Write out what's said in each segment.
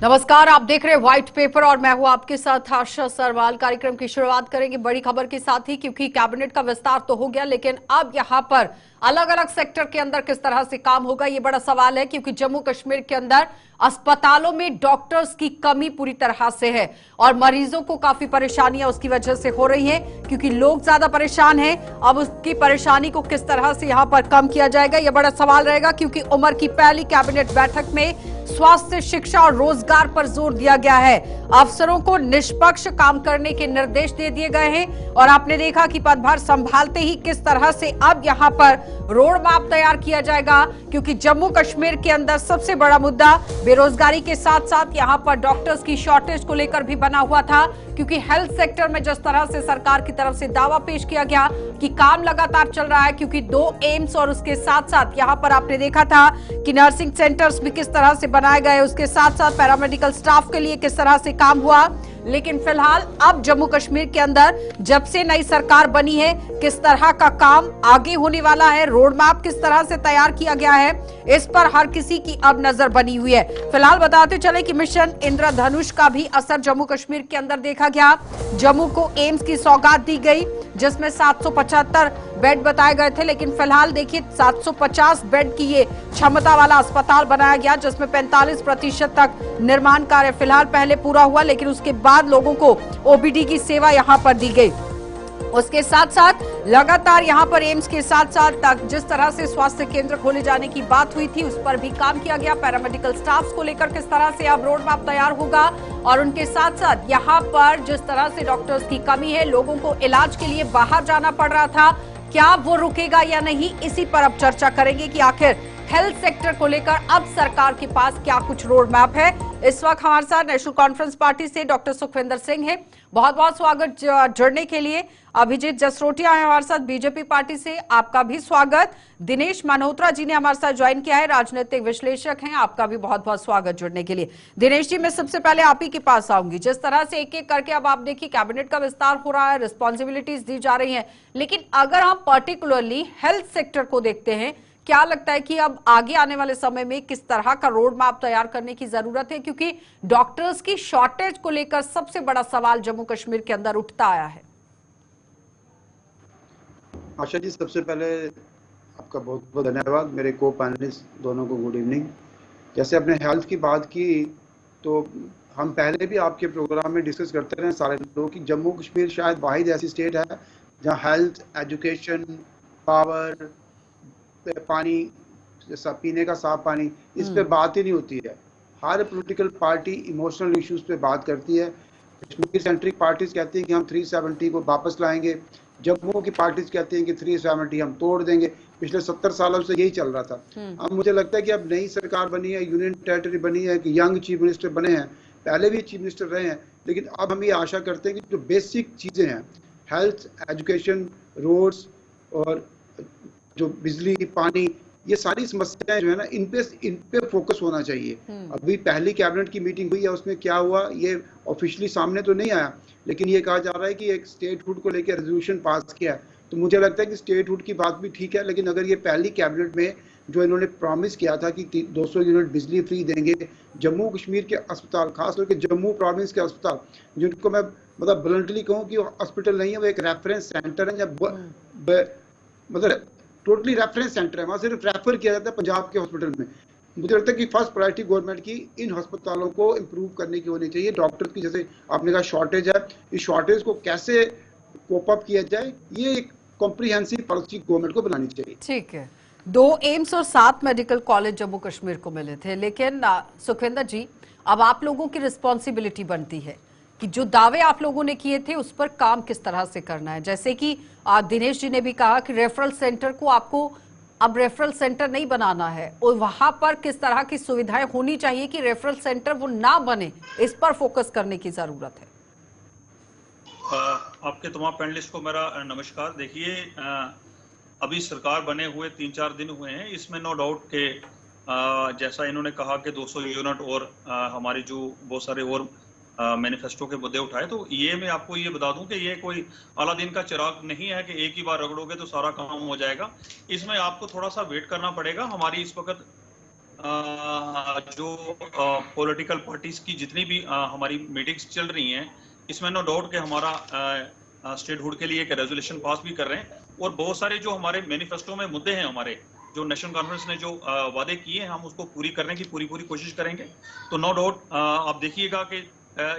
नमस्कार, आप देख रहे हैं व्हाइट पेपर और मैं हूं आपके साथ आशा सरवाल। कार्यक्रम की शुरुआत करेंगे बड़ी खबर के साथ ही, क्योंकि कैबिनेट का विस्तार तो हो गया, लेकिन अब यहां पर अलग अलग सेक्टर के अंदर किस तरह से काम होगा ये बड़ा सवाल है। क्योंकि जम्मू कश्मीर के अंदर अस्पतालों में डॉक्टर्स की कमी पूरी तरह से है और मरीजों को काफी परेशानियां उसकी वजह से हो रही है, क्योंकि लोग ज्यादा परेशान हैं। अब उसकी परेशानी को किस तरह से यहां पर कम किया जाएगा यह बड़ा सवाल रहेगा, क्योंकि उमर की पहली कैबिनेट बैठक में स्वास्थ्य, शिक्षा और रोजगार पर जोर दिया गया है। अफसरों को निष्पक्ष काम करने के निर्देश दे दिए गए हैं और आपने देखा कि पदभार संभालते ही किस तरह से अब यहां पर रोड मैप तैयार किया जाएगा, क्योंकि जम्मू कश्मीर के अंदर सबसे बड़ा मुद्दा बेरोजगारी के साथ साथ यहां पर डॉक्टर्स की शॉर्टेज को लेकर भी बना हुआ था। क्योंकि हेल्थ सेक्टर में जिस तरह से सरकार की तरफ से दावा पेश किया गया कि काम लगातार चल रहा है, क्योंकि 2 एम्स और उसके साथ साथ यहां पर आपने देखा था कि नर्सिंग सेंटर्स भी किस तरह से बनाए गए, उसके साथ साथ पैरामेडिकल स्टाफ के लिए किस तरह से काम हुआ। लेकिन फिलहाल अब जम्मू कश्मीर के अंदर जब से नई सरकार बनी है, किस तरह का काम आगे होने वाला है, रोड मैप किस तरह से तैयार किया गया है, इस पर हर किसी की अब नजर बनी हुई है। फिलहाल बताते चले कि मिशन इंद्रधनुष का भी असर जम्मू कश्मीर के अंदर देखा गया। जम्मू को एम्स की सौगात दी गई, जिसमें 775 बेड बताए गए थे, लेकिन फिलहाल देखिए 750 बेड की ये क्षमता वाला अस्पताल बनाया गया, जिसमें 45% तक निर्माण कार्य फिलहाल पहले पूरा हुआ, लेकिन उसके बाद लोगों को ओपीडी की सेवा यहां पर दी गई। उसके साथ साथ लगातार यहां पर एम्स के साथ साथ जिस तरह से स्वास्थ्य केंद्र खोले जाने की बात हुई थी, उस पर भी काम किया गया। पैरामेडिकल स्टाफ को लेकर किस तरह से अब रोड मैप तैयार होगा और उनके साथ साथ यहां पर जिस तरह से डॉक्टर्स की कमी है, लोगों को इलाज के लिए बाहर जाना पड़ रहा था, क्या वो रुकेगा या नहीं, इसी पर अब चर्चा करेंगे कि आखिर हेल्थ सेक्टर को लेकर अब सरकार के पास क्या कुछ रोड मैप है। इस वक्त हमारे साथ नेशनल कॉन्फ्रेंस पार्टी से डॉक्टर सुखविंदर सिंह है, बहुत बहुत स्वागत जुड़ने के लिए। अभिजीत जसरोटिया है हमारे साथ बीजेपी पार्टी से, आपका भी स्वागत। दिनेश मल्होत्रा जी ने हमारे साथ ज्वाइन किया है, राजनीतिक विश्लेषक हैं, आपका भी बहुत बहुत स्वागत जुड़ने के लिए। दिनेश जी, मैं सबसे पहले आप ही के पास आऊंगी। जिस तरह से एक एक करके अब आप देखिए कैबिनेट का विस्तार हो रहा है, रिस्पॉन्सिबिलिटीज दी जा रही हैं, लेकिन अगर हम पर्टिकुलरली हेल्थ सेक्टर को देखते हैं, क्या लगता है कि अब आगे आने वाले समय में किस तरह का रोड मैप तैयार करने की जरूरत है, क्योंकि डॉक्टर्स की शॉर्टेज को लेकर सबसे बड़ा सवाल जम्मू कश्मीर के अंदर उठता आया है। आशा जी, सबसे पहले आपका बहुत बहुत धन्यवाद। मेरे को पैनलिस्ट दोनों को गुड इवनिंग। जैसे आपने हेल्थ की बात की, तो हम पहले भी आपके प्रोग्राम में डिस्कस करते रहे सारे लोग कि जम्मू कश्मीर शायद वाहिद ऐसी स्टेट है जहां हेल्थ, एजुकेशन, पावर, पानी, जैसा पीने का साफ पानी, इस पे बात ही नहीं होती है। हर पॉलिटिकल पार्टी इमोशनल इश्यूज पे बात करती है। कश्मीर सेंट्रिक पार्टीज कहती हैं कि हम 370 को वापस लाएंगे, जम्मू की पार्टीज कहती हैं कि 370 हम तोड़ देंगे। पिछले 70 सालों से यही चल रहा था। अब मुझे लगता है कि अब नई सरकार बनी है, यूनियन टेरिटरी बनी है, कि यंग चीफ मिनिस्टर बने हैं, पहले भी चीफ मिनिस्टर रहे हैं, लेकिन अब हम ये आशा करते हैं कि जो बेसिक चीजें हैं, हेल्थ, एजुकेशन, रोड्स और जो बिजली, पानी, ये सारी समस्याएं जो है ना, इन पे फोकस होना चाहिए। अभी पहली कैबिनेट की मीटिंग हुई है, उसमें क्या हुआ ये ऑफिशियली सामने तो नहीं आया, लेकिन ये कहा जा रहा है कि एक स्टेटहुड को लेकर रेजोल्यूशन पास किया है। तो मुझे लगता है कि स्टेटहुड की बात भी ठीक है, लेकिन अगर ये पहली कैबिनेट में जो इन्होंने प्रॉमिस किया था कि 200 यूनिट बिजली फ्री देंगे, जम्मू कश्मीर के अस्पताल, खासतौर के जम्मू प्रोविंस के अस्पताल, जिनको मैं मतलब ब्लंटली कहूँ कि हॉस्पिटल नहीं है, वो एक रेफरेंस सेंटर है, या मतलब टोटली रेफरेंस सेंटर है, वहां सिर्फ रेफर किया जाता है पंजाब के हॉस्पिटल में। मुझे लगता है कि फर्स्ट प्रायोरिटी गवर्नमेंट की इन अस्पतालों को इंप्रूव करने की होनी चाहिए। डॉक्टर की, जैसे आपने कहा, शॉर्टेज है, इस शॉर्टेज को कैसे कोप अप किया जाए, ये एक कॉम्प्रिहेंसिव पॉलिसी गवर्नमेंट को बनानी चाहिए। ठीक है, 2 एम्स और 7 मेडिकल कॉलेज जम्मू कश्मीर को मिले थे, लेकिन सुखविंदर जी, अब आप लोगों की रिस्पॉन्सिबिलिटी बनती है कि जो दावे आप लोगों ने किए थे उस पर काम किस तरह से करना है। जैसे कि दिनेश जी ने भी कहा कि रेफरल सेंटर को आपको अब रेफरल सेंटर नहीं बनाना है, और वहां पर किस तरह की सुविधाएं होनी चाहिए कि रेफरल सेंटर वो ना बने, इस पर फोकस करने की जरूरत है। आपके तमाम पैनलिस्ट को मेरा नमस्कार। देखिए, अभी सरकार बने हुए 3-4 दिन हुए हैं, इसमें नो डाउट के जैसा इन्होंने कहा कि 200 यूनिट और हमारी जो बहुत सारे और मैनिफेस्टो के मुद्दे उठाए, तो ये मैं आपको ये बता दूं कि ये कोई अलादीन का चिराग नहीं है कि एक ही बार रगड़ोगे तो सारा काम हो जाएगा। इसमें आपको थोड़ा सा वेट करना पड़ेगा। हमारी इस वक्त जो पॉलिटिकल पार्टीज की जितनी भी हमारी मीटिंग्स चल रही हैं, इसमें नो डाउट कि हमारा स्टेटहुड के लिए एक रेजोल्यूशन पास भी कर रहे हैं, और बहुत सारे जो हमारे मैनिफेस्टो में मुद्दे हैं, हमारे जो नेशनल कॉन्फ्रेंस ने जो वादे किए हैं, हम उसको पूरी करने की पूरी कोशिश करेंगे। तो नो डाउट आप देखिएगा कि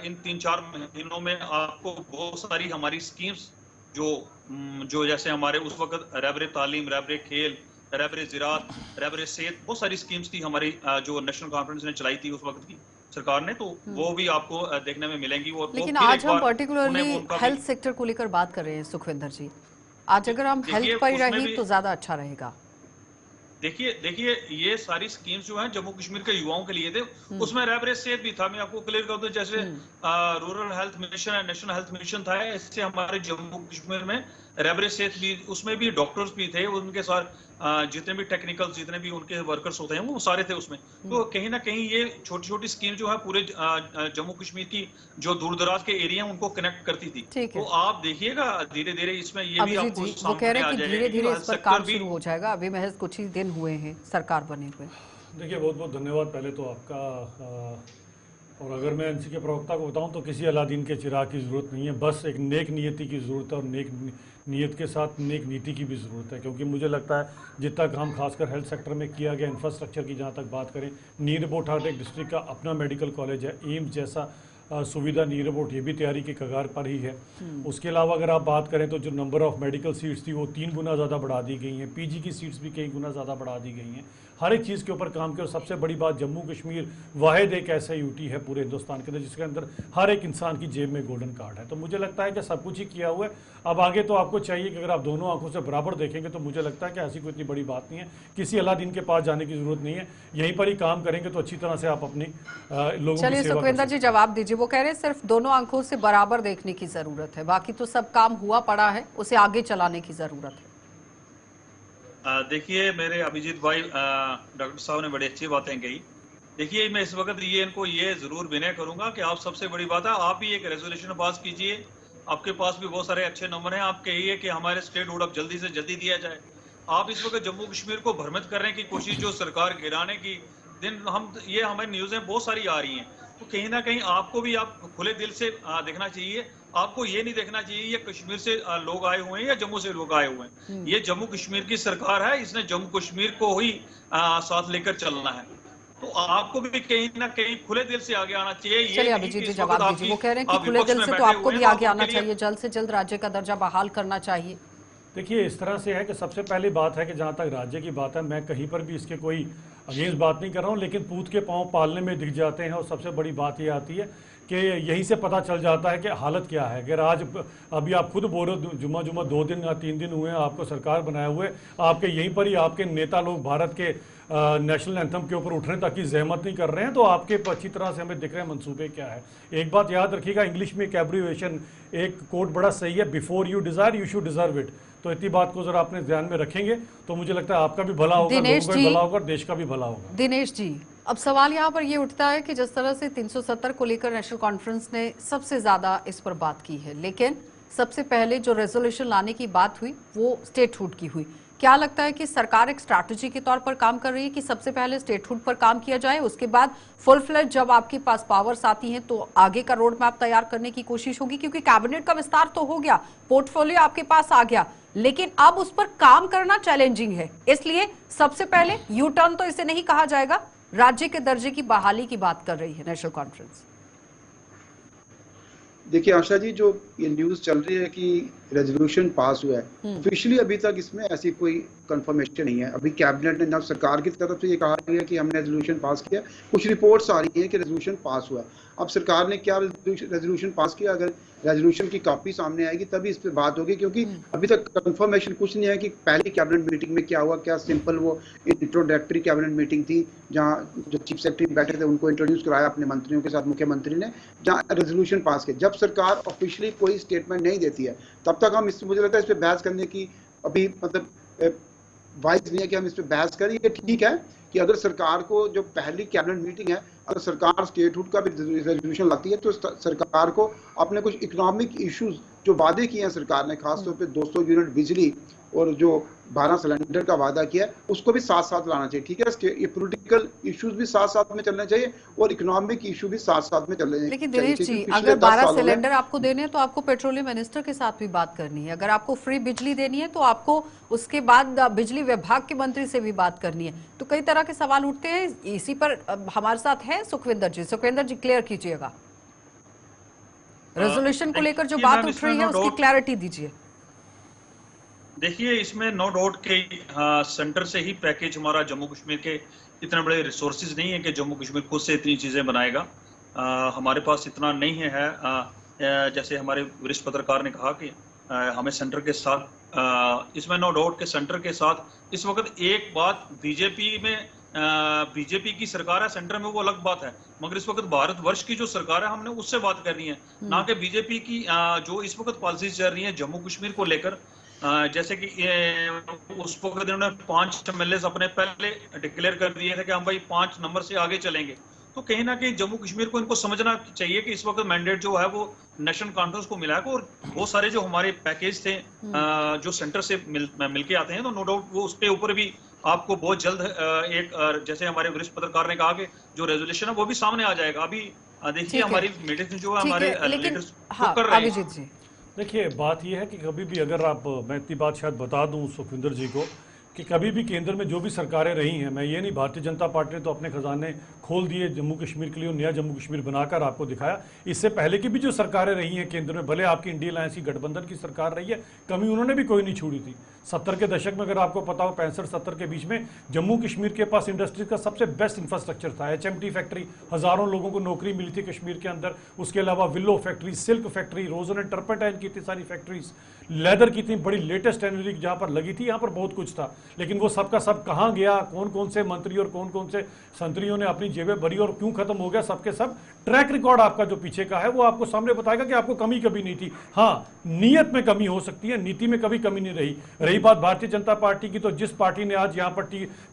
इन 3-4 महीनों में आपको बहुत सारी हमारी स्कीम्स जो जैसे हमारे उस वक्त रहबरे तालीम, रहबरे खेल, रहबरे ज़राअत, रहबरे सेहत, बहुत सारी स्कीम्स थी हमारी जो नेशनल कॉन्फ्रेंस ने चलाई थी उस वक्त की सरकार ने, तो वो भी आपको देखने में मिलेंगी। और लेकिन आज हम पर्टिकुलरली हेल्थ सेक्टर को लेकर बात कर रहे हैं सुखविंदर जी। आज अगर हम हेल्थ पर रही तो ज्यादा अच्छा रहेगा। देखिए ये सारी स्कीम्स जो हैं जम्मू कश्मीर के युवाओं के लिए थे, उसमें रहबरे सेहत भी था। मैं आपको क्लियर कर दूं, जैसे रूरल हेल्थ मिशन है, नेशनल हेल्थ मिशन था, इससे हमारे जम्मू कश्मीर में रहबरे सेहत भी, उसमें भी डॉक्टर्स भी थे, उनके साथ जितने भी टेक्निकल, जितने भी उनके वर्कर्स होते हैं वो सारे थे उसमें। तो कहीं ना कहीं ये छोटी छोटी स्कीम जो है पूरे जम्मू कश्मीर की जो दूर दराज के एरिया हैं उनको कनेक्ट करती थी। तो आप देखिएगा धीरे धीरे इसमें ये भी आपको वो कह रहे हैं कि धीरे धीरे इस पर काम शुरू हो जाएगा। अभी महज कुछ ही दिन हुए हैं सरकार बने हुए। देखिए बहुत बहुत धन्यवाद पहले तो आपका। और अगर मैं एनसी के प्रवक्ता को बताऊं तो किसी अलादीन के चिराग की ज़रूरत नहीं है, बस एक नेक नियति की ज़रूरत है, और नेक नियत के साथ नेक नीति की भी ज़रूरत है। क्योंकि मुझे लगता है जितना काम खासकर हेल्थ सेक्टर में किया गया, इंफ्रास्ट्रक्चर की जहाँ तक बात करें, नीर बोटाट एक डिस्ट्रिक्ट का अपना मेडिकल कॉलेज है, एम्स जैसा सुविधा नीर बोट ये भी तैयारी के कगार पर ही है। उसके अलावा अगर आप बात करें तो जो नंबर ऑफ़ मेडिकल सीट्स थी वो 3 गुना ज़्यादा बढ़ा दी गई हैं, पीजी की सीट्स भी कई गुना ज़्यादा बढ़ा दी गई हैं। हर एक चीज़ के ऊपर काम किया। और सबसे बड़ी बात, जम्मू कश्मीर वाहिद एक ऐसा यूटी है पूरे हिंदुस्तान के अंदर जिसके अंदर हर एक इंसान की जेब में गोल्डन कार्ड है। तो मुझे लगता है कि सब कुछ ही किया हुआ है। अब आगे तो आपको चाहिए कि अगर आप दोनों आंखों से बराबर देखेंगे तो मुझे लगता है कि ऐसी कोई इतनी बड़ी बात नहीं है, किसी अलादीन के पास जाने की जरूरत नहीं है, यहीं पर ही काम करेंगे तो अच्छी तरह से आप अपनी लोगों की चलिए सुखविंदर जी जवाब दीजिए। वो कह रहे हैं सिर्फ दोनों आंखों से बराबर देखने की जरूरत है, बाकी तो सब काम हुआ पड़ा है, उसे आगे चलाने की जरूरत है। देखिए मेरे अभिजीत भाई डॉक्टर साहब ने बड़ी अच्छी बातें कही। देखिए मैं इस वक्त इनको ये जरूर विनय करूंगा कि आप, सबसे बड़ी बात है, आप ही एक रेजोल्यूशन पास कीजिए। आपके पास भी बहुत सारे अच्छे नंबर हैं, आप कहिए कि हमारे स्टेटहुड अब जल्दी से जल्दी दिया जाए। आप इस वक्त जम्मू कश्मीर को भ्रमित करने की कोशिश, जो सरकार गिराने की दिन ये हमारी न्यूज़ें बहुत सारी आ रही हैं, तो कहीं ना कहीं आपको भी आप खुले दिल से देखना चाहिए। आपको ये नहीं देखना चाहिए ये कश्मीर से लोग आए हुए हैं या जम्मू से लोग आए हुए हैं। ये जम्मू कश्मीर की सरकार है, इसने जम्मू कश्मीर को ही साथ लेकर चलना है। तो आपको भी कहीं ना कहीं खुले दिल से आगे आना चाहिए। चलिए अभिजीत जी जवाब दीजिए। वो कह रहे हैं कि खुले दिल से तो आपको भी आगे आना चाहिए, जल्द से जल्द राज्य का दर्जा बहाल करना चाहिए। देखिए इस तरह से है कि सबसे पहली बात है कि जहाँ तक राज्य की बात है, मैं कहीं पर भी इसके कोई अगेंस्ट बात नहीं कर रहा हूँ, लेकिन पूत के पांव पालने में दिख जाते हैं। और सबसे बड़ी बात ये आती है कि यहीं से पता चल जाता है कि हालत क्या है। अगर आज अभी आप खुद बोल रहे हो जुम्मा 2 दिन या 3 दिन हुए हैं आपको सरकार बनाए हुए, आपके यहीं पर ही आपके नेता लोग भारत के नेशनल एंथम के ऊपर उठने तक की जहमत नहीं कर रहे हैं, तो आपके अच्छी तरह से हमें दिख रहे हैं मंसूबे क्या है। एक बात याद रखिएगा, इंग्लिश में एक एब्रीविएशन, एक कोट बड़ा सही है, before you desire you should deserve it. तो इतनी बात को जरा अपने ध्यान में रखेंगे तो मुझे लगता है आपका भी भला होगा, लोगों का भी भला होगा, देश का भी भला होगा। दिनेश जी अब सवाल यहाँ पर ये उठता है कि जिस तरह से 370 को लेकर नेशनल कॉन्फ्रेंस ने सबसे ज्यादा इस पर बात की है, लेकिन सबसे पहले जो रेजोल्यूशन लाने की बात हुई वो स्टेटहुड की हुई। क्या लगता है कि सरकार एक स्ट्रैटेजी के तौर पर काम कर रही है कि सबसे पहले स्टेटहुड पर काम किया जाए, उसके बाद फुल फ्लेज जब आपके पास पावर्स आती हैं तो आगे का रोड मैप तैयार करने की कोशिश होगी? क्योंकि कैबिनेट का विस्तार तो हो गया, पोर्टफोलियो आपके पास आ गया, लेकिन अब उस पर काम करना चैलेंजिंग है। इसलिए सबसे पहले यू टर्न तो इसे नहीं कहा जाएगा, राज्य के दर्जे की बहाली की बात कर रही है नेशनल कॉन्फ्रेंस। देखिए आशा जी, जो ये न्यूज़ चल रही है कि रेजोल्यूशन पास हुआ है, ऑफिशियली अभी तक इसमें ऐसी कोई कंफर्मेशन नहीं है। अभी कैबिनेट ने ना सरकार की तरफ से ये कहा गया कि हमने रेजोल्यूशन पास किया, कुछ रिपोर्ट्स आ रही हैं कि रेजोल्यूशन पास हुआ। अब सरकार ने क्या रेजोल्यूशन पास किया, अगर रेजोल्यूशन की कॉपी सामने आएगी तभी इस पर बात होगी, क्योंकि अभी तक कंफर्मेशन कुछ नहीं है कि पहली कैबिनेट मीटिंग में क्या हुआ। क्या सिंपल वो इंट्रोडक्टरी कैबिनेट मीटिंग थी जहाँ जो चीफ सेक्रेटरी बैठे थे उनको इंट्रोड्यूस कराया अपने मंत्रियों के साथ मुख्यमंत्री ने, जहाँ रेजोल्यूशन पास किया। जब सरकार ऑफिशियली कोई स्टेटमेंट नहीं देती है तब तक हम मुझे लगता है इस पर बहस करने की अभी मतलब वाइज नहीं है कि हम इस पर बहस करें। ये ठीक है कि अगर सरकार को जो पहली कैबिनेट मीटिंग है, अगर सरकार स्टेटहुड का भी रेजोल्यूशन लाती है तो सरकार को अपने कुछ इकोनॉमिक इश्यूज जो वादे किए हैं सरकार ने, खासतौर पे 200 यूनिट बिजली और जो 12 सिलेंडर का वादा किया है उसको भी साथ साथ लाना चाहिए। ठीक है, ये पॉलिटिकल इश्यूज भी साथ साथ में चलने चाहिए और इकोनॉमिक इशू भी साथ साथ में चलने चाहिए। लेकिन दिनेश जी, अगर 12 सिलेंडर आपको देने हैं तो आपको पेट्रोलियम मिनिस्टर के साथ भी बात करनी है। अगर आपको फ्री बिजली देनी है तो आपको उसके बाद बिजली विभाग के मंत्री से भी बात करनी है। तो कई तरह के सवाल उठते हैं। इसी पर हमारे साथ है सुखविंदर जी। सुखविंदर जी, क्लियर कीजिएगा, रेजोल्यूशन को लेकर जो बात उठ रही है उसकी क्लैरिटी दीजिए। देखिए, इसमें नो डाउट के सेंटर से ही पैकेज हमारा जम्मू कश्मीर के इतने बड़े रिसोर्सेज नहीं है कि जम्मू कश्मीर खुद से इतनी चीज़ें बनाएगा। हमारे पास इतना नहीं है। जैसे हमारे वरिष्ठ पत्रकार ने कहा कि हमें सेंटर के साथ इसमें नो डाउट के सेंटर के साथ इस वक्त एक बात बीजेपी की सरकार है सेंटर में, वो अलग बात है, मगर इस वक्त भारतवर्ष की जो सरकार है हमने उससे बात करनी है, ना कि बीजेपी की जो इस वक्त पॉलिसीज चल रही है जम्मू कश्मीर को लेकर। जैसे कि उस वक्त इन्होंने 5 MLAs अपने पहले डिक्लेयर कर दिए थे कि हम भाई 5 नंबर से आगे चलेंगे। तो कहीं ना कहीं जम्मू कश्मीर को इनको समझना चाहिए कि इस वक्त मैंडेट जो है वो नेशनल कॉन्फ्रेंस को मिला है और बहुत सारे जो हमारे पैकेज थे जो सेंटर से मिलके आते हैं, तो नो डाउट वो उसके ऊपर भी आपको बहुत जल्द एक जैसे हमारे वरिष्ठ पत्रकार ने कहा कि जो रेजोल्यूशन है वो भी सामने आ जाएगा। अभी देखिए हमारी मीटिंग जो है हमारे लीडर्स कर रहे हैं। देखिए, बात यह है कि कभी भी अगर मैं इतनी बात शायद बता दूं सुखविंदर जी को कि कभी भी केंद्र में जो भी सरकारें रही हैं, मैं ये नहीं, भारतीय जनता पार्टी ने तो अपने खजाने खोल दिए जम्मू कश्मीर के लिए और नया जम्मू कश्मीर बनाकर आपको दिखाया। इससे पहले की भी जो सरकारें रही हैं केंद्र में, भले आपकी इंडिया अलायंस की गठबंधन की सरकार रही है, कमी उन्होंने भी कोई नहीं छोड़ी थी। 70 के दशक में अगर आपको पता हो, 65-70 के बीच में जम्मू कश्मीर के पास इंडस्ट्रीज का सबसे बेस्ट इंफ्रास्ट्रक्चर था। HMT फैक्ट्री, हज़ारों लोगों को नौकरी मिली थी कश्मीर के अंदर। उसके अलावा willow factory, silk factory, rosin and turpentine की इतनी सारी फैक्ट्रीज, लेदर की इतनी बड़ी लेटेस्ट टेक्नोलॉजी जहाँ पर लगी थी, यहाँ पर बहुत कुछ था। लेकिन वो सबका सब कहाँ गया, कौन कौन से मंत्री और कौन कौन से संतरियों ने अपनी जेबें भरी और क्यों खत्म हो गया, सबके सब ट्रैक रिकॉर्ड आपका जो पीछे का है वो आपको सामने बताएगा कि आपको कमी कभी नहीं थी। हाँ, नीयत में कमी हो सकती है, नीति में कभी कमी नहीं रही बात भारतीय जनता पार्टी की, तो जिस पार्टी ने आज यहाँ पर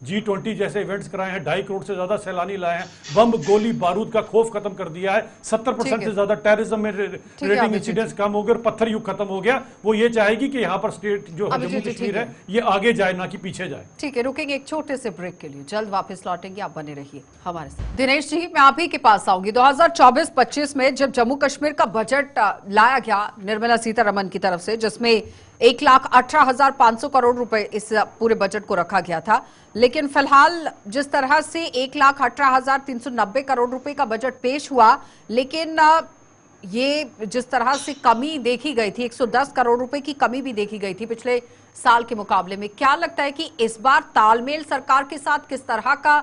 G20 जैसे इवेंट्स कराए हैं, 2.5 करोड़ से ज्यादा सैलानी लाए हैं, बम गोली बारूद का खौफ खत्म कर दिया है, 70% से ज्यादा टेररिज्म में रेटिंग इंसिडेंट्स कम हो गए और पत्थर युग खत्म हो गया। वो ये चाहेगी कि यहाँ पर स्टेट जो जम्मू कश्मीर है ये आगे जाए, ना कि पीछे जाए। ठीक है, रुकेंगे एक छोटे से ब्रेक के लिए, जल्द वापस लौटेंगे, आप बने रहिए हमारे साथ। दिनेश जी, मैं आप ही के पास आऊंगी। 2024-25 में जब जम्मू कश्मीर का बजट लाया गया निर्मला सीतारमन की तरफ से, जिसमें 1,18,500 करोड़ रुपए इस पूरे बजट को रखा गया था, लेकिन फिलहाल जिस तरह से 1,18,390 करोड़ रुपए का बजट पेश हुआ, लेकिन ये जिस तरह से कमी देखी गई थी, 110 करोड़ रुपए की कमी भी देखी गई थी पिछले साल के मुकाबले में, क्या लगता है कि इस बार तालमेल सरकार के साथ किस तरह का,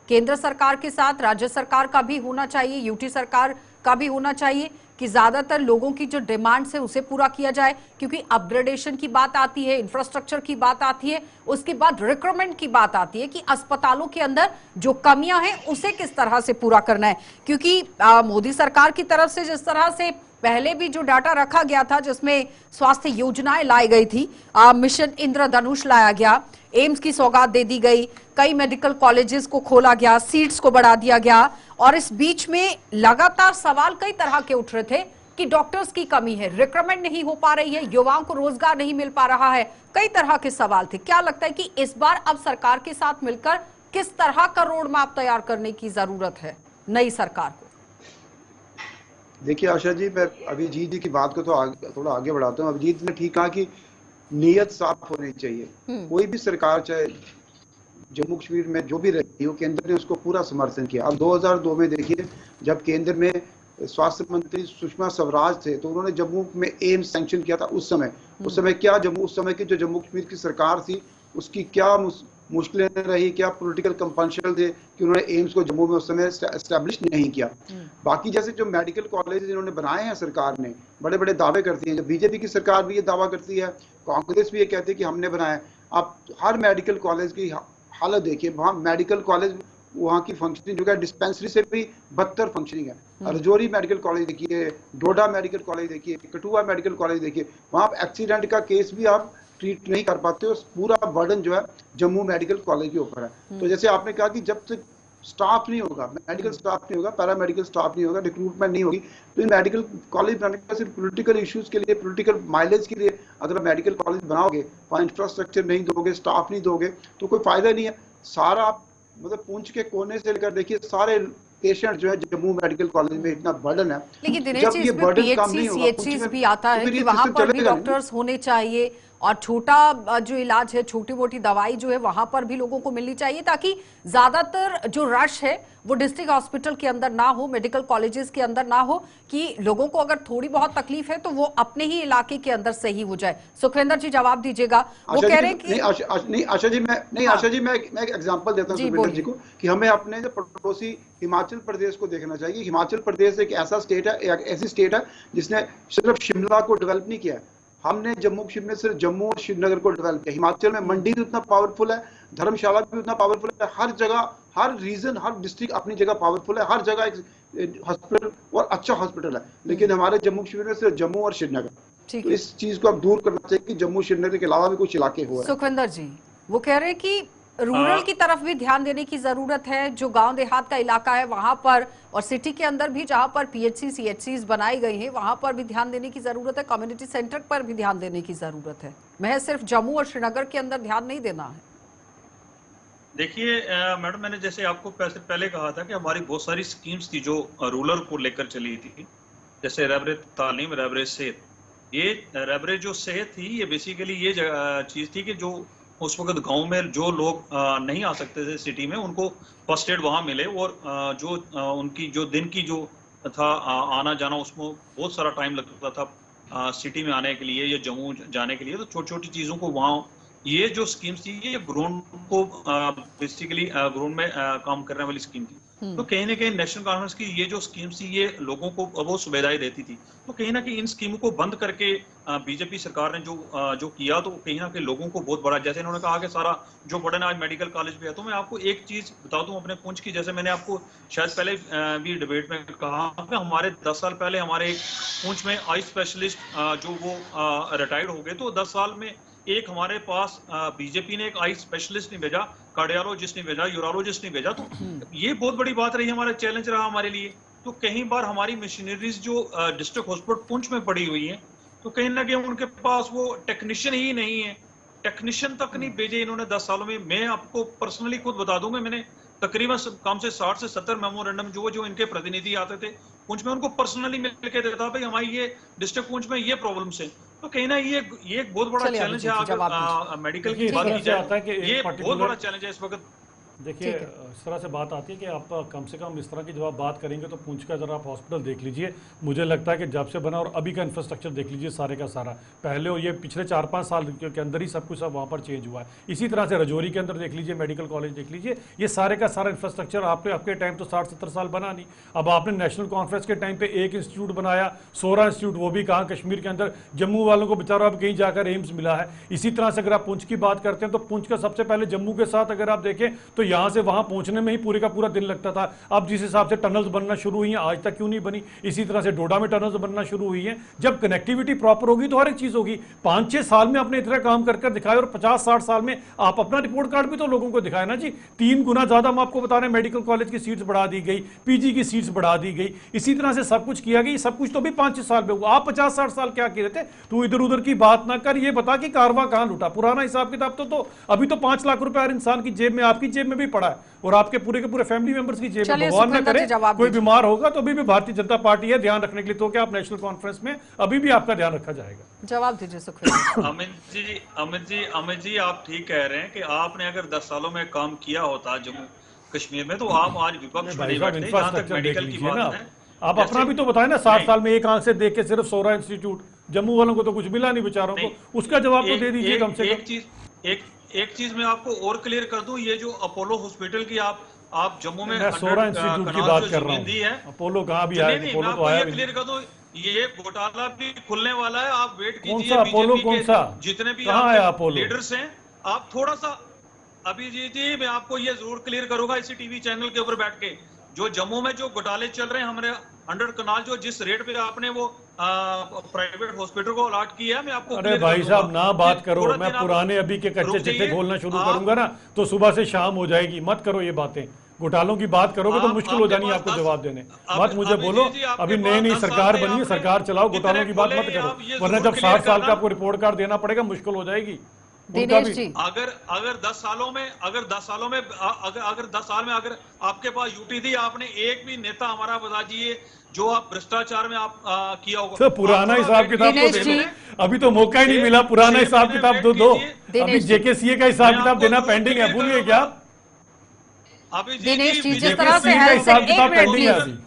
केंद्र सरकार के साथ राज्य सरकार का भी होना चाहिए, यूटी सरकार का भी होना चाहिए, कि ज्यादातर लोगों की जो डिमांड्स है उसे पूरा किया जाए? क्योंकि अपग्रेडेशन की बात आती है, इंफ्रास्ट्रक्चर की बात आती है, उसके बाद रिक्रूटमेंट की बात आती है कि अस्पतालों के अंदर जो कमियां हैं उसे किस तरह से पूरा करना है। क्योंकि मोदी सरकार की तरफ से जिस तरह से पहले भी जो डाटा रखा गया था, जिसमें स्वास्थ्य योजनाएं लाई गई थी, मिशन इंद्रधनुष लाया गया, एम्स की सौगात दे दी गई, कई मेडिकल कॉलेजेस को खोला गया, सीट्स को बढ़ा दिया गया, और इस बीच में लगातार सवाल कई तरह के उठ रहे थे कि डॉक्टर्स की कमी है, रिक्रूटमेंट नहीं हो पा रही है, युवाओं को रोजगार नहीं मिल पा रहा है, कई तरह के सवाल थे। क्या लगता है कि इस बार अब सरकार के साथ मिलकर किस तरह का रोड मैप तैयार करने की जरूरत है नई सरकार को? देखिए आशा जी, मैं अभिजीत जी की बात को तो थोड़ा आगे बढ़ाता हूँ। अभिजीत ने ठीक कहा कि नीयत साफ होनी चाहिए। कोई भी सरकार, चाहे जम्मू कश्मीर में जो भी रहती हो, केंद्र ने उसको पूरा समर्थन किया। अब 2002 में देखिए, जब केंद्र में स्वास्थ्य मंत्री सुषमा स्वराज थे, तो उन्होंने जम्मू में एम्स सैंक्शन किया था। उस समय क्या उस समय की जो जम्मू कश्मीर की सरकार थी, उसकी क्या मुश्किलें रही, क्या पॉलिटिकल कंपल्शन थे कि उन्होंने एम्स को जम्मू में उस समय एस्टैब्लिश नहीं किया। बाकी जैसे जो मेडिकल कॉलेज इन्होंने बनाए हैं, सरकार ने बड़े बड़े दावे करती है। जब बीजेपी की सरकार भी ये दावा करती है, कांग्रेस भी ये कहती है कि हमने बनाया। आप हर मेडिकल कॉलेज की हालत देखिए, वहाँ मेडिकल कॉलेज, वहाँ की फंक्शनिंग जो है डिस्पेंसरी से भी बदतर फंक्शनिंग है। रजौरी मेडिकल कॉलेज देखिए, डोडा मेडिकल कॉलेज देखिए, कठुआ मेडिकल कॉलेज देखिए, वहाँ एक्सीडेंट का केस भी आप ट्रीट नहीं कर पाते हो। पूरा बर्डन जो है जम्मू मेडिकल कॉलेज के ऊपर है। तो जैसे आपने कहा कि जब तक स्टाफ नहीं होगा, मेडिकल स्टाफ नहीं होगा, पैरामेडिकल स्टाफ नहीं होगा, रिक्रूटमेंट नहीं होगी, तो इन मेडिकल कॉलेज बनाने का सिर्फ पॉलिटिकल इश्यूज के लिए, पॉलिटिकल माइलेज के लिए अगर आप मेडिकल कॉलेज बनाओगे, वहाँ इंफ्रास्ट्रक्चर नहीं दोगे, स्टाफ नहीं दोगे, तो कोई फायदा नहीं है। सारा आप मतलब पूंछ के कोने से लेकर देखिए सारे पेशेंट जो है जम्मू मेडिकल कॉलेज में इतना बर्डन है, लेकिन दिनेश जी इसमें पीएचसी सीएचसी भी आता है कि वहां पर भी डॉक्टर्स होने चाहिए और छोटा जो इलाज है, छोटी मोटी दवाई जो है वहां पर भी लोगों को मिलनी चाहिए, ताकि ज्यादातर जो रश है वो डिस्ट्रिक्ट हॉस्पिटल के अंदर ना हो, मेडिकल कॉलेजेस के अंदर ना हो, कि लोगों को अगर थोड़ी बहुत तकलीफ है तो वो अपने ही इलाके के अंदर सही हो जाए। सुखविंदर जी जवाब दीजिएगा। वो कह रहे हैं कि आशा जी मैं एक एग्जांपल देता हूं सुखविंदर जी को कि हमें अपने जो पड़ोसी हिमाचल प्रदेश को देखना चाहिए। हिमाचल प्रदेश एक ऐसा स्टेट है, एक ऐसी स्टेट है जिसने सिर्फ शिमला को डेवलप नहीं किया है, हमने जम्मू कश्मीर में सिर्फ जम्मू और श्रीनगर को डेवलप किया। हिमाचल में मंडी भी उतना पावरफुल है, धर्मशाला भी उतना पावरफुल है, हर जगह, हर रीजन, हर डिस्ट्रिक्ट अपनी जगह पावरफुल है, हर जगह एक हॉस्पिटल और अच्छा हॉस्पिटल है। लेकिन हमारे जम्मू कश्मीर में सिर्फ जम्मू और श्रीनगर, तो इस चीज को अब दूर करना चाहिए कि जम्मू श्रीनगर के अलावा भी कुछ इलाके हो। सुखविंदर जी वो कह रहे हैं कि रूरल की तरफ भी ध्यान देने की जरूरत है, जो गांव देहात का इलाका है वहां पर, और सिटी के अंदर भी जहां पर पीएचसी सीएचसीज बनाई गई हैं वहां पर भी ध्यान देने की जरूरत है, कम्युनिटी सेंटर पर भी ध्यान देने की जरूरत है। महज सिर्फ जम्मू और श्रीनगर के अंदर ध्यान नहीं देना है। देखिए मैडम, मैंने जैसे आपको पहले कहा था कि हमारी बहुत सारी स्कीम्स थी जो रूरल को लेकर चली थी, जैसे रहबरे तालीम, रहबरे सेहत। ये रहबरे जो सेहत थी ये बेसिकली ये चीज थी कि जो उस वक्त गांव में जो लोग नहीं आ सकते थे सिटी में, उनको फर्स्ट एड वहां मिले, और जो उनकी जो दिन की जो था आना जाना, उसमें बहुत सारा टाइम लगता था सिटी में आने के लिए या जम्मू जाने के लिए, तो छोटी छोटी चीजों को वहाँ ये जो स्कीम्स थी ये ग्राउंड को बेसिकली ग्राउंड में काम करने वाली स्कीम थी। तो कहीं ना कहीं नेशनल कॉन्फ्रेंस की ये जो स्कीम्स थी ये लोगों को वो सुविधाएं देती थी, तो कहीं ना कहीं इन स्कीमों को बंद करके बीजेपी सरकार ने जो किया, तो कहीं ना कहीं लोगों को बहुत बड़ा, जैसे इन्होंने कहा कि सारा जो बर्डन आज मेडिकल कॉलेज पे है। तो मैं आपको एक चीज बता दूं अपने पुंछ की, जैसे मैंने आपको शायद पहले भी डिबेट में कहा कि हमारे 10 साल पहले हमारे एक पुंछ में आई स्पेशलिस्ट जो वो रिटायर्ड हो गए, तो 10 साल में एक हमारे पास बीजेपी ने एक आई स्पेशलिस्ट नहीं भेजा, कार्डियोलॉजिस्ट नहीं भेजा, यूरोलॉजिस्ट नहीं भेजा। तो ये बहुत बड़ी बात रही, हमारा चैलेंज रहा हमारे लिए। तो कई बार हमारी मशीनरीज जो डिस्ट्रिक्ट हॉस्पिटल पुंछ में पड़ी हुई है, तो कहीं ना कहीं उनके पास वो टेक्नीशियन ही नहीं है, टेक्नीशियन तक नहीं भेजे इन्होंने 10 सालों में। मैं आपको पर्सनली खुद बता दूंगा, मैंने तकरीबन कम से 60 से 70 मेमोरेंडम जो इनके प्रतिनिधि आते थे पुंछ में, उनको पर्सनली मिल के देता भाई हमारी ये डिस्ट्रिक्ट पुंछ में ये प्रॉब्लम्स है। तो कहीं ना ये एक बहुत बड़ा चैलेंज है। अगर मेडिकल की बात की जाए, ये बहुत बड़ा चैलेंज है इस वक्त। देखिए इस तरह से बात आती है कि आप कम से कम इस तरह की जब आप बात करेंगे तो पुंछ का जरा आप हॉस्पिटल देख लीजिए, मुझे लगता है कि जब से बना और अभी का इंफ्रास्ट्रक्चर देख लीजिए सारे का सारा, पहले और ये पिछले 4-5 साल के अंदर ही सब कुछ अब वहाँ पर चेंज हुआ है। इसी तरह से रजौरी के अंदर देख लीजिए, मेडिकल कॉलेज देख लीजिए, ये सारे का सारा इंफ्रास्ट्रक्चर आपके टाइम तो 60-70 साल बना नहीं। अब आपने नेशनल कॉन्फ्रेंस के टाइम पर एक इंस्टीट्यूट बनाया, सोरा इंस्टीट्यूट, वो भी कहाँ कश्मीर के अंदर, जम्मू वालों को बेचारा अब कहीं जाकर एम्स मिला है। इसी तरह से अगर आप पुंछ की बात करते हैं तो पुंछ का सबसे पहले जम्मू के साथ अगर आप देखें तो यहाँ से वहाँ पहुँचने में ही पूरे का पूरा दिन लगता था। अब जिस हिसाब से टनल्स बनना शुरू हुई हैं, आज तक क्यों नहीं बनी, इसी तरह से डोडा में टनल्स बनना शुरू हुई हैं। जब कनेक्टिविटी प्रॉपर होगी तो हर एक चीज होगी। 5-6 साल में आपने इतना काम कर दिखाया और 50-60 साल में आप अपना रिपोर्ट कार्ड भी तो लोगों को दिखाया ना जी। 3 गुना ज्यादा हम आपको बता रहे हैं, मेडिकल कॉलेज की सीट्स बढ़ा दी गई, पीजी की सीट्स बढ़ा दी गई, इसी तरह से सब कुछ किया गया। सब कुछ तो भी 5-6 साल में हुआ। आप 50-60 साल क्या किए थे? तू इधर उधर की बात ना कर, ये बता कि कारवा कहां लुटा। पुराना हिसाब किताब तो अभी तो 5 लाख रुपए हर इंसान की जेब में, आपकी जेब में भी पड़ा है और आपके पूरे के पूरे फैमिली मेंबर्स की जेब में। भगवान न करे कोई बीमार होगा तो अभी भी भारतीय जनता पार्टी है ध्यान रखने के लिए, तो क्या आप नेशनल कॉन्फ्रेंस में अभी भी आपका ध्यान रखा जाएगा? जवाब दीजिए सुखविंदर। अमित जी आप ठीक कह रहे हैं कि आपने अगर 10 सालों में काम किया होता जम्मू कश्मीर में, तो आप आज विपक्ष में नहीं बैठते। जहां तक मेडिकल की बात है, आप अपना भी तो बताएं ना। 60 साल में एक आंख से देख के सिर्फ सोरा इंस्टीट्यूट, जम्मू वालों को तो कुछ मिला नहीं बेचारों को, उसका जवाब तो दे दीजिए कम से कम। एक चीज मैं आपको और क्लियर कर दूं, ये जो अपोलो हॉस्पिटल की आप जम्मू में सोरा इंस्टीट्यूट की बात कर रहा हूं, अपोलो कहां भी आया, अपोलो तो आया भी। क्लियर कर दूं, ये घोटाला भी खुलने वाला है, आप वेट कीजिए। कौन सा अपोलो, कौन सा, जितने भी लीडर्स हैं, आप थोड़ा सा अभिजीत जी मैं आपको ये जरूर क्लियर करूंगा इसी टीवी चैनल के ऊपर बैठ के, जो जम्मू में जो घोटाले चल रहे हैं हमारे अंडर कनाल, जो जिस रेट पे आपने वो प्राइवेट हॉस्पिटल को अलॉट किया है, मैं आपको। अरे भाई साहब ना बात करो, मैं पुराने अभी के कच्चे चिट्ठे खोलना शुरू करूंगा ना तो सुबह से शाम हो जाएगी। मत करो ये बातें, घोटालों की बात करोगे तो मुश्किल हो जानी है आपको जवाब देने। मत मुझे बोलो अभी नई नई सरकार बनी है, सरकार चलाओ, घोटालों की बात मत करो, वरना जब 60 साल का आपको रिपोर्ट कार्ड देना पड़ेगा मुश्किल हो जाएगी। दिनेश जी, अगर 10 सालों में अगर 10 साल में अगर आपके पास यूटी थी, आपने एक भी नेता हमारा बता दीजिए जो आप भ्रष्टाचार में आप किया होगा। तो पुराना हिसाब किताब तो दे दो, अभी तो मौका ही नहीं मिला, पुराना हिसाब किताब दो। अभी जेकेसीए का हिसाब किताब देना पेंडिंग है, भूलिए क्या? दिनेश जी, जिस तरह से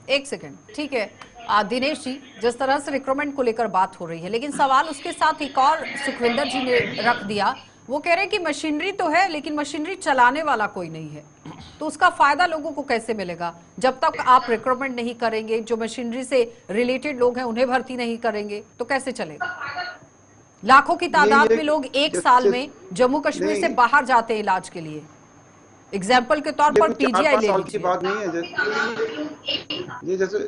एक सेकंड, ठीक है दिनेश जी, जिस तरह से रिक्रूटमेंट को लेकर बात हो रही है, लेकिन सवाल उसके साथ एक और सुखविंदर जी ने रख दिया। वो कह रहे हैं कि मशीनरी तो है लेकिन मशीनरी चलाने वाला कोई नहीं है, तो उसका फायदा लोगों को कैसे मिलेगा जब तक आप रिक्रूटमेंट नहीं करेंगे, जो मशीनरी से रिलेटेड लोग हैं उन्हें भर्ती नहीं करेंगे तो कैसे चलेगा? लाखों की तादाद में लोग एक साल में जम्मू कश्मीर से बाहर जाते हैं इलाज के लिए। एग्जाम्पल के तौर पर पीजीआई ले लीजिए। बात नहीं है ये जैसे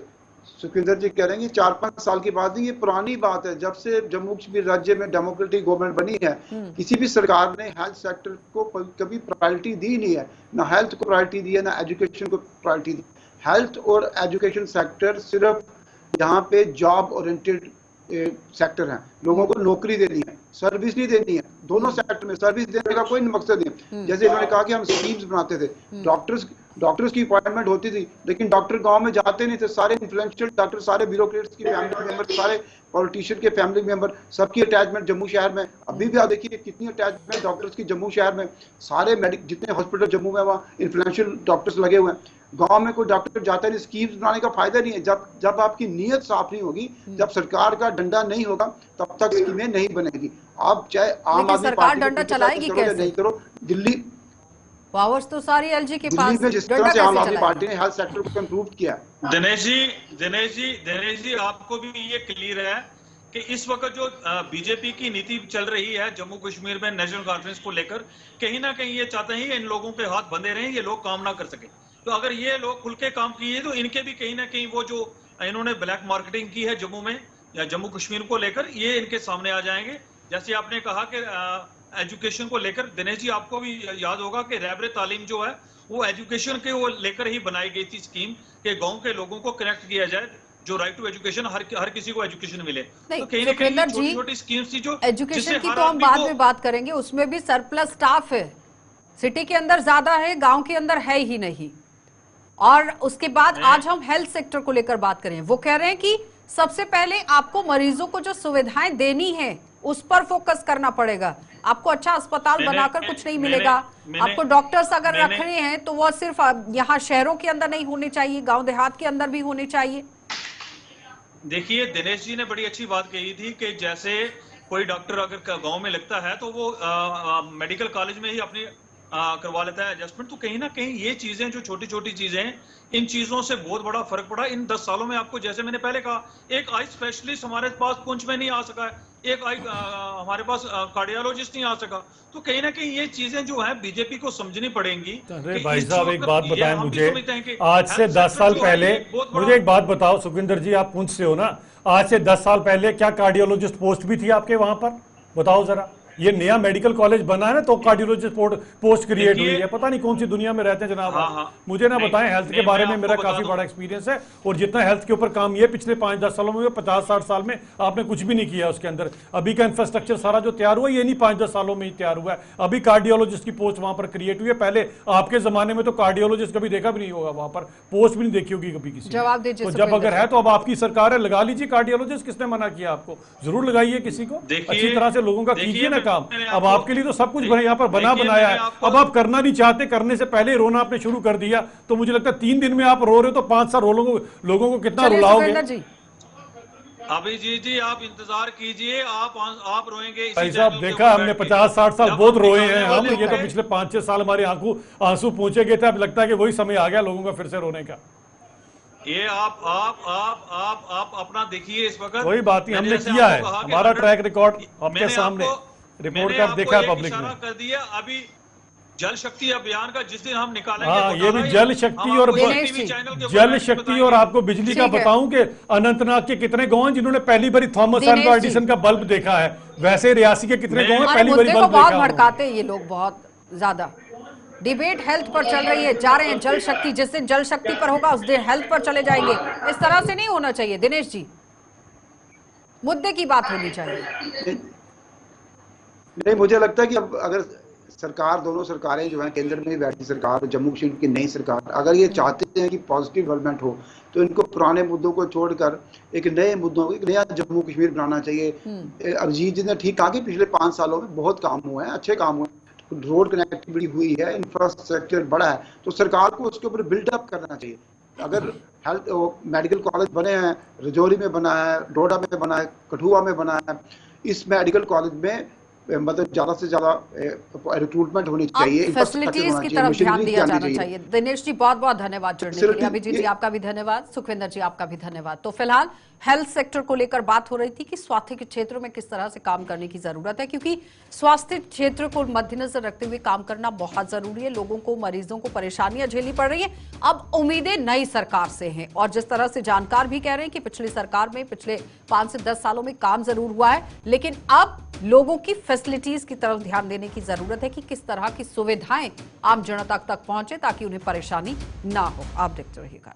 सुखविंदर जी कह रहे हैं कि 4-5 साल की बात नहीं, ये पुरानी बात है। जब से जम्मू कश्मीर राज्य में डेमोक्रेटिक गवर्नमेंट बनी है, किसी भी सरकार ने हेल्थ सेक्टर को कभी प्रायोरिटी दी नहीं है, ना हेल्थ को प्रायोरिटी दी है, ना एजुकेशन को प्रायोरिटी दी। हेल्थ और एजुकेशन सेक्टर सिर्फ यहाँ पे जॉब ओरिएंटेड सेक्टर है, लोगों को नौकरी देनी है, सर्विस नहीं देनी है। दोनों सेक्टर में सर्विस देने का कोई मकसद नहीं। जैसे इन्होंने कहा कि हम स्कीम्स बनाते थे, डॉक्टर्स की अपॉइंटमेंट होती थी, लेकिन डॉक्टर गांव में जाते नहीं थे। सारे इन्फ्लुएंशियल डॉक्टर, सारे ब्यूरोक्रेट्स की फैमिली मेंबर, सारे पॉलिटिशियन के फैमिली मेंबर, सबकी अटैचमेंट जम्मू शहर में। अभी भी आप देखिए कितनी अटैचमेंट डॉक्टर्स की जम्मू शहर में। सारे जितने हॉस्पिटल जम्मू में वहाँ इन्फ्लुएंशियल डॉक्टर्स लगे हुए हैं। गांव में कोई डॉक्टर जाता नहीं। स्कीम्स बनाने का फायदा नहीं है। जब आपकी नीयत साफ नहीं होगी, जब सरकार का डंडा नहीं होगा, तब तक स्कीमें नहीं बनेगी। आप चाहे आम आदमी सरकार डंडा चलाएगी कैसे? नहीं करो। दिल्ली पावर्स तो सारी एलजी के पास, में जिस तरह से आम आदमी पार्टी ने हेल्थ सेक्टर को इम्प्रूव किया। दिनेश जी आपको भी ये क्लियर है कि इस वक्त जो बीजेपी की नीति चल रही है जम्मू कश्मीर में नेशनल कॉन्फ्रेंस को लेकर, कहीं ना कहीं ये चाहते हैं इन लोगों के हाथ बंधे रहें, ये लोग काम ना कर सके। तो अगर ये लोग खुल के काम किए तो इनके भी कहीं ना कहीं वो जो इन्होंने ब्लैक मार्केटिंग की है जम्मू में या जम्मू कश्मीर को लेकर, ये इनके सामने आ जाएंगे। जैसे आपने कहा कि एजुकेशन को लेकर, दिनेश जी आपको भी याद होगा कि रहबर तालीम जो है वो एजुकेशन के वो लेकर ही बनाई गई थी स्कीम कि गांव के लोगों को कनेक्ट किया जाए, जो राइट टू एजुकेशन, हर किसी को एजुकेशन मिले। तो कहीं ना कहीं छोटी-छोटी स्कीम्स थी जो एजुकेशन की तो हम बाद में बात करेंगे, उसमें भी सरप्लस स्टाफ है, सिटी के अंदर ज्यादा है, गांव के अंदर है ही नहीं। और उसके बाद आज हम हेल्थ सेक्टर को लेकर बात करें। वो कह रहे हैं कि सबसे पहले आपको मरीजों को जो सुविधाएं देनी है उस पर फोकस करना पड़ेगा। आपको अच्छा अस्पताल बनाकर कुछ नहीं मिलेगा। आपको डॉक्टर्स अगर रख रहे हैं तो वो सिर्फ यहाँ शहरों के अंदर नहीं होने चाहिए, गांव देहात के अंदर भी होने चाहिए। देखिए दिनेश जी ने बड़ी अच्छी बात कही थी कि जैसे कोई डॉक्टर अगर गांव में लगता है तो वो मेडिकल कॉलेज में ही अपनी करवा लेता है एडजस्टमेंट। तो कहीं ना कहीं ये चीजें जो छोटी छोटी चीजें हैं, इन चीजों से बहुत बड़ा फर्क पड़ा इन 10 सालों में। आपको जैसे मैंने पहले कहा, एक आई स्पेशलिस्ट हमारे पास पुंछ में नहीं आ सका है, एक आई हमारे पास कार्डियोलॉजिस्ट नहीं आ सका। तो कहीं ना कहीं ये चीजें जो है बीजेपी को समझनी पड़ेंगी। अरे भाई साहब एक बात बताएं मुझे, आज से 10 साल पहले मुझे एक बात बताओ सुखविंदर जी, आप पुंछ से हो ना, आज से 10 साल पहले क्या कार्डियोलॉजिस्ट पोस्ट भी थी आपके वहां पर? बताओ जरा। ये नया मेडिकल कॉलेज बना है ना तो कार्डियोलॉजिस्ट पोस्ट क्रिएट हुई है। पता नहीं कौन सी दुनिया में रहते हैं जनाब। मुझे ना बताएं, हेल्थ के बारे में मेरा काफी बड़ा एक्सपीरियंस है और जितना हेल्थ के ऊपर काम ये पिछले 5-10 सालों में, 50-60 साल में आपने कुछ भी नहीं किया उसके अंदर। अभी का इंफ्रास्ट्रक्चर सारा जो तैयार हुआ ये नहीं 5-10 सालों में ही तैयार हुआ है। अभी कार्डियोलॉजिस्ट की पोस्ट वहां पर क्रिएट हुई है। पहले आपके जमाने में तो कार्डियोलॉजिस्ट कभी देखा भी नहीं होगा, वहां पर पोस्ट भी नहीं देखी होगी कभी किसी। जवाब दीजिए। तो जब अगर है तो अब आपकी सरकार है, लगा लीजिए कार्डियोलॉजिस्ट। किसने मना किया आपको? जरूर लगाइए किसी को, अच्छी तरह से लोगों का कीजिए ना काम। अब आपके लिए तो सब कुछ यहाँ पर बना बनाया है, अब आप करना नहीं चाहते, करने से पहले रोना आपने शुरू कर दिया। तो मुझे लगता है 3 दिन में आप रो रहे हो तो 5 साल लोगों को कितना रुलाओगे? अभी जी आप इंतजार कीजिए, आप रोएंगे। भाई साहब देखा हमने 50-60 साल बहुत रोए हैं हम। ये तो पिछले 5-6 साल हमारे आंसू पूछे गए थे। अब लगता है कि वही समय आ गया लोगों का फिर से रोने का। ये आप अपना देखिए इस वक्त। कोई बात नहीं, हमने किया है, हमारा ट्रैक रिकॉर्ड आपके सामने, रिपोर्ट कार्ड देखा है पब्लिक ने। कर दिया अभी जल शक्ति अभियान का जिस दिन हम निकालेंगे। हाँ, ये भी जल शक्ति और आपको बिजली का बताऊं कि अनंतनाग के कितने गांव हैं जिन्होंने पहली बारी थॉमस अल्वा एडिसन का बल्ब देखा है। वैसे रियासी के कितने गांव हैं पहली बारी बल्ब देखा है। भड़काते ये लोग बहुत ज्यादा। डिबेट हेल्थ पर चल रही है, जा रहे हैं जल शक्ति, जिस दिन जल शक्ति पर होगा उस दिन हेल्थ पर चले जाएंगे। इस तरह से नहीं होना चाहिए दिनेश जी, मुद्दे की बात होनी चाहिए। नहीं, मुझे लगता है कि अब अगर सरकार, दोनों सरकारें जो हैं, केंद्र में बैठी सरकार और जम्मू कश्मीर की नई सरकार, अगर ये चाहते हैं कि पॉजिटिव डेवलपमेंट हो तो इनको पुराने मुद्दों को छोड़कर एक नए मुद्दों, एक नया जम्मू कश्मीर बनाना चाहिए। अभिजीत जी ने ठीक कहा कि पिछले 5 सालों में बहुत काम हुए हैं, अच्छे काम हुए हैं, रोड कनेक्टिविटी हुई है, इंफ्रास्ट्रक्चर बढ़ा है, तो सरकार को उसके ऊपर बिल्डअप करना चाहिए। अगर हेल्थ मेडिकल कॉलेज बने हैं, रजौरी में बना है, डोडा में बना है, कठुआ में बना है, इस मेडिकल कॉलेज में मतलब ज्यादा से ज्यादा रिक्रूटमेंट होनी चाहिए, फैसिलिटीज की तरफ ध्यान दिया जाना चाहिए। दिनेश जी बहुत बहुत धन्यवाद जुड़ने के लिए। अभिजीत जी आपका भी धन्यवाद, सुखविंदर जी आपका भी धन्यवाद। तो फिलहाल हेल्थ सेक्टर को लेकर बात हो रही थी कि स्वास्थ्य के क्षेत्र में किस तरह से काम करने की जरूरत है, क्योंकि स्वास्थ्य क्षेत्र को मद्देनजर रखते हुए काम करना बहुत जरूरी है। लोगों को, मरीजों को परेशानियां झेलनी पड़ रही है। अब उम्मीदें नई सरकार से हैं और जिस तरह से जानकार भी कह रहे हैं कि पिछली सरकार में पिछले 5 से 10 सालों में काम जरूर हुआ है, लेकिन अब लोगों की फैसिलिटीज की तरफ ध्यान देने की जरूरत है कि किस तरह की सुविधाएं आम जनता तक पहुंचे ताकि उन्हें परेशानी ना हो। आप देखते रहिएगा।